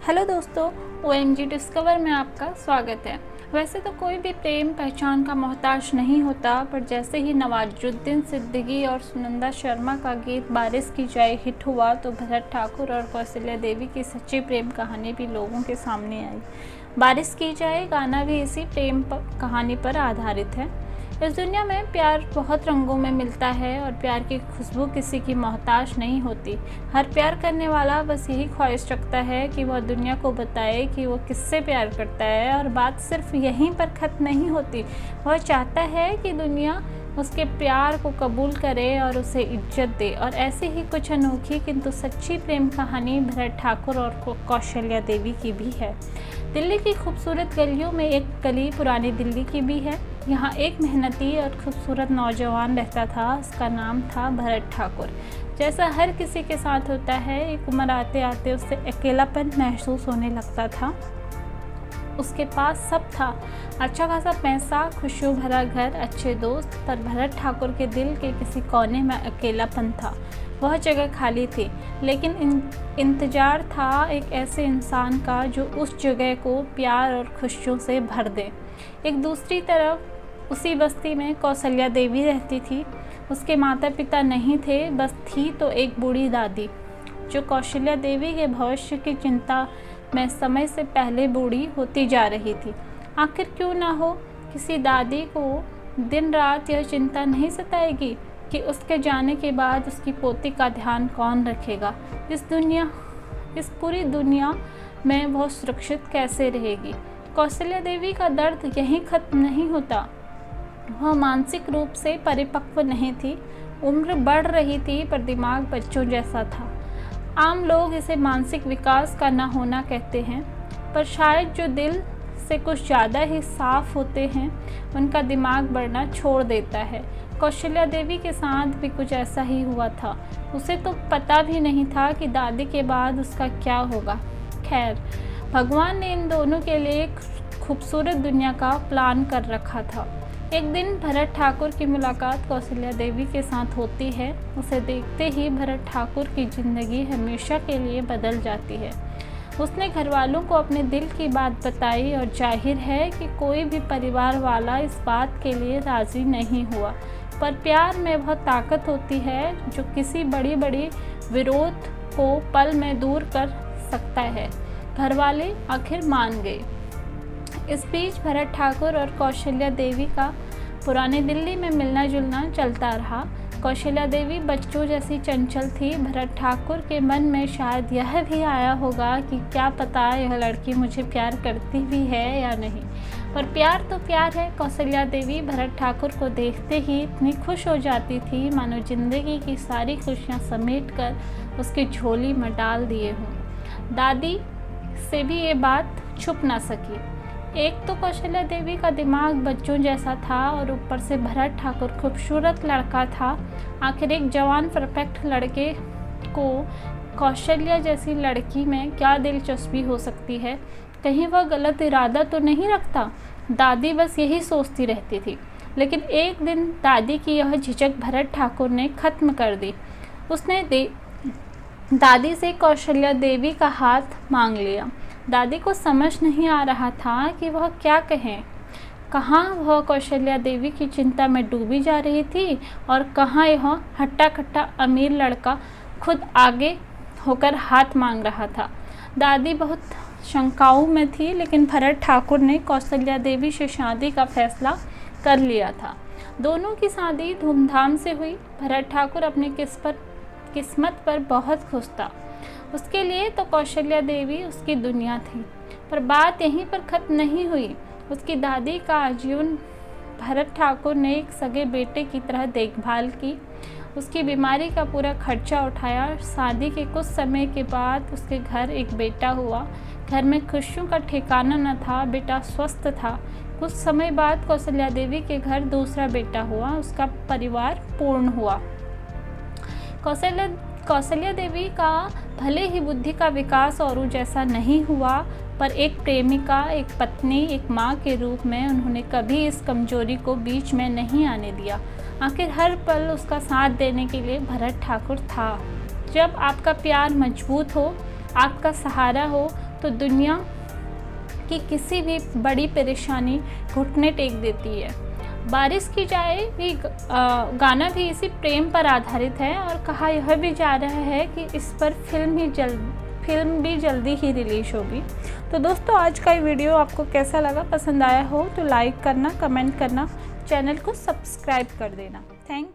Hello दोस्तों, OMG discover में आपका स्वागत है। वैसे तो कोई भी प्रेम पहचान का मोहताज नहीं होता, पर जैसे ही नवाजुद्दीन सिद्दीकी और सुनंदा शर्मा का गीत बारिश की जाए हिट हुआ तो भरत ठाकुर और कौशल्या देवी की सच्ची प्रेम कहानी भी लोगों के सामने आई। बारिश की जाए गाना भी इसी प्रेम कहानी पर आधारित है। इस दुनिया में प्यार बहुत रंगों में मिलता है और प्यार की खुशबू किसी की मोहताज नहीं होती। हर प्यार करने वाला बस यही ख्वाहिश रखता है कि वह दुनिया को बताए कि वो किससे प्यार करता है, और बात सिर्फ यहीं पर ख़त्म नहीं होती। वह चाहता है कि दुनिया उसके प्यार को कबूल करे और उसे इज्जत दे। और ऐसी ही कुछ अनोखी किंतु सच्ची प्रेम कहानी भरत ठाकुर और कौशल्या देवी की भी है। दिल्ली की खूबसूरत गलियों में एक गली पुरानी दिल्ली की भी है। यहाँ एक मेहनती और खूबसूरत नौजवान रहता था। उसका नाम था भरत ठाकुर। जैसा हर किसी के साथ होता है, एक उम्र आते आते उसे अकेलापन महसूस होने लगता था। उसके पास सब था, अच्छा खासा पैसा, खुशियों भरा घर, अच्छे दोस्त, पर भरत ठाकुर के दिल के किसी कोने में अकेलापन था। वह जगह खाली थी, लेकिन इंतज़ार था एक ऐसे इंसान का जो उस जगह को प्यार और खुशियों से भर दे। एक दूसरी तरफ उसी बस्ती में कौशल्या देवी रहती थी। उसके माता पिता नहीं थे, बस थी तो एक बूढ़ी दादी, जो कौशल्या देवी के भविष्य की चिंता में समय से पहले बूढ़ी होती जा रही थी। आखिर क्यों ना हो, किसी दादी को दिन रात यह चिंता नहीं सताएगी कि उसके जाने के बाद उसकी पोती का ध्यान कौन रखेगा। इस पूरी दुनिया में वह सुरक्षित कैसे रहेगी। कौशल्या देवी का दर्द यहीं खत्म नहीं होता। वह मानसिक रूप से परिपक्व नहीं थी। उम्र बढ़ रही थी, पर दिमाग बच्चों जैसा था। आम लोग इसे मानसिक विकास का न होना कहते हैं, पर शायद जो दिल से कुछ ज़्यादा ही साफ होते हैं, उनका दिमाग बढ़ना छोड़ देता है। कौशल्या देवी के साथ भी कुछ ऐसा ही हुआ था। उसे तो पता भी नहीं था कि दादी के बाद उसका क्या होगा। खैर, भगवान ने इन दोनों के लिए एक खूबसूरत दुनिया का प्लान कर रखा था। एक दिन भरत ठाकुर की मुलाकात कौशल्या देवी के साथ होती है। उसे देखते ही भरत ठाकुर की ज़िंदगी हमेशा के लिए बदल जाती है। उसने घर वालों को अपने दिल की बात बताई, और जाहिर है कि कोई भी परिवार वाला इस बात के लिए राज़ी नहीं हुआ। पर प्यार में वह ताकत होती है जो किसी बड़ी विरोध को पल में दूर कर सकता है। घर वाले आखिर मान गए। इस बीच भरत ठाकुर और कौशल्या देवी का पुरानी दिल्ली में मिलना जुलना चलता रहा। कौशल्या देवी बच्चों जैसी चंचल थी। भरत ठाकुर के मन में शायद यह भी आया होगा कि क्या पता यह लड़की मुझे प्यार करती भी है या नहीं। पर प्यार तो प्यार है। कौशल्या देवी भरत ठाकुर को देखते ही इतनी खुश हो जाती थी मानो जिंदगी की सारी खुशियाँ समेटकर उसकी झोली में डाल दिए हों। दादी से भी ये बात छुप ना सकी। एक तो कौशल्या देवी का दिमाग बच्चों जैसा था, और ऊपर से भरत ठाकुर खूबसूरत लड़का था। आखिर एक जवान परफेक्ट लड़के को कौशल्या जैसी लड़की में क्या दिलचस्पी हो सकती है। कहीं वह गलत इरादा तो नहीं रखता। दादी बस यही सोचती रहती थी। लेकिन एक दिन दादी की यह झिझक भरत ठाकुर ने ख़त्म कर दी। उसने दादी से कौशल्या देवी का हाथ मांग लिया। दादी को समझ नहीं आ रहा था कि वह क्या कहें। कहाँ वह कौशल्या देवी की चिंता में डूबी जा रही थी, और कहाँ यह हट्टा कट्टा अमीर लड़का खुद आगे होकर हाथ मांग रहा था। दादी बहुत शंकाओं में थी, लेकिन भरत ठाकुर ने कौशल्या देवी से शादी का फैसला कर लिया था। दोनों की शादी धूमधाम से हुई। भरत ठाकुर अपनी किस्मत पर बहुत खुश था। उसके लिए तो कौशल्या देवी उसकी दुनिया थी। पर बात यहीं पर ख़त्म नहीं हुई। उसकी दादी का आजीवन भरत ठाकुर ने एक सगे बेटे की तरह देखभाल की। उसकी बीमारी का पूरा खर्चा उठाया। शादी के कुछ समय के बाद उसके घर एक बेटा हुआ। घर में खुशियों का ठिकाना न था। बेटा स्वस्थ था। कुछ समय बाद कौशल्या देवी के घर दूसरा बेटा हुआ। उसका परिवार पूर्ण हुआ। कौशल्या देवी का भले ही बुद्धि का विकास औरों जैसा नहीं हुआ, पर एक प्रेमिका, एक पत्नी, एक माँ के रूप में उन्होंने कभी इस कमजोरी को बीच में नहीं आने दिया। आखिर हर पल उसका साथ देने के लिए भरत ठाकुर था। जब आपका प्यार मजबूत हो, आपका सहारा हो, तो दुनिया की किसी भी बड़ी परेशानी घुटने टेक देती है। बारिश की चाय भी गाना भी इसी प्रेम पर आधारित है और कहा यह भी जा रहा है कि इस पर फिल्म भी जल्दी ही रिलीज होगी। तो दोस्तों, आज का ये वीडियो आपको कैसा लगा? पसंद आया हो तो लाइक करना, कमेंट करना, चैनल को सब्सक्राइब कर देना। थैंक